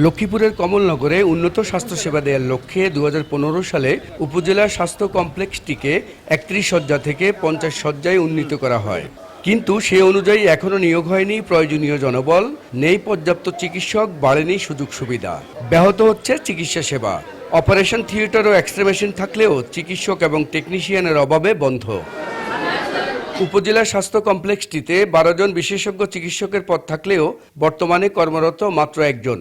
লক্ষ্মীপুরের কমলনগরে উন্নত স্বাস্থ্যসেবা দেওয়ার লক্ষ্যে 2015 সালে উপজেলা স্বাস্থ্য কমপ্লেক্সটিকে 31 শয্যা থেকে 50 শয্যায় উন্নীত করা হয়। কিন্তু সে অনুযায়ী এখনও নিয়োগ হয়নি প্রয়োজনীয় জনবল, নেই পর্যাপ্ত চিকিৎসক, বাড়েনি সুযোগ সুবিধা, ব্যাহত হচ্ছে চিকিৎসা সেবা। অপারেশন থিয়েটার ও এক্স-রে মেশিন থাকলেও চিকিৎসক এবং টেকনিশিয়ানের অভাবে বন্ধ। উপজেলা স্বাস্থ্য কমপ্লেক্সটিতে 12 জন বিশেষজ্ঞ চিকিৎসকের পদ থাকলেও বর্তমানে কর্মরত মাত্র একজন।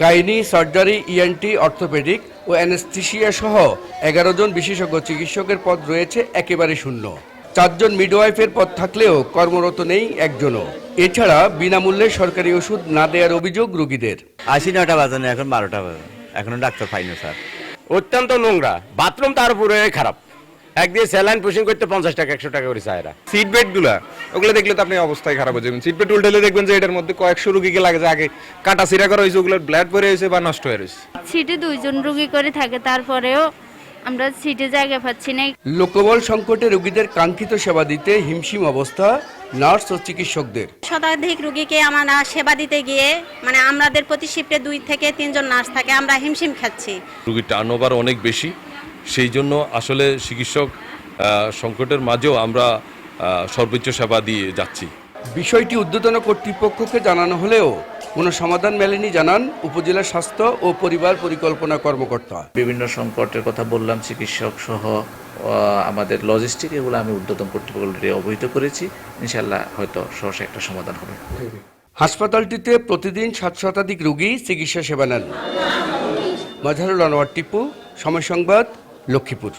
গাইনি, সার্জারি, ইএনটি, অর্থোপেডিক ও অ্যানেস্থেসিয়া সহ 11 জন বিশেষজ্ঞ চিকিৎসকের পদ রয়েছে একেবারে শূন্য। 4 জন মিডওয়াইফের পদ থাকলেও কর্মরত নেই একজনও। এছাড়া বিনামূল্যে সরকারি ওষুধ না দেওয়ার অভিযোগ রোগীদের। 9টা বাজে, এখন 12টা বাজে, এখনো ডাক্তার পাইনি স্যার। অত্যন্ত নোংরা, বাথরুম তার উপরে খারাপ। একদিকে স্যালাইন পুশিং করতে 50 টাকা 100 টাকা করে চায়। সিট বেড গুলা ওগুলো দেখলে তো আপনি অবস্থায় খারাপ হয়ে যাবেন। সিট বেড উল্টালে দেখবেন যে এটার মধ্যে কয়েকশো রুগীকে লাগে, যে আগে কাটা সিরা করা হয়েছে, ওগুলোর ব্লাড পরে হয়েছে বা নষ্ট হয়ে রয়েছে। সিটে 2 জন রোগী করে থাকে, তারপরেও আমরা সিটে জায়গা পাচ্ছি না। লোকবল সংকটে রোগীদের কাঙ্ক্ষিত সেবা দিতে হিমশিম অবস্থা নার্স ও চিকিৎসকদের। শতাধিক রোগীকে আমরা সেবা দিতে গিয়ে আমাদের প্রতি শিফটে 2 থেকে 3 জন নার্স থাকে, আমরা হিমশিম খাচ্ছি। রোগীর টার্নওভার অনেক বেশি, সেই জন্য আসলে চিকিৎসক সংকটের মাঝেও আমরা সর্বোচ্চ সেবা দিয়ে যাচ্ছি। বিষয়টি ঊর্ধ্বতন কর্তৃপক্ষকে জানানো হলেও কোনো সমাধান মেলেনি জানান উপজেলা স্বাস্থ্য ও পরিবার পরিকল্পনা কর্মকর্তা। বিভিন্ন সংকটের কথা বললাম, চিকিৎসক সহ আমাদের লজিস্টিক, এগুলো আমি ঊর্ধ্বতন কর্তৃপক্ষকে অবহিত করেছি। ইনশাআল্লাহ হয়তো সহসা একটা সমাধান হবে। হাসপাতালটিতে প্রতিদিন 7 শতাধিক রোগী চিকিৎসা সেবা নেন। মাজহারুল আনোয়ার টিপু, সময় সংবাদ, লক্ষ্মীপুর।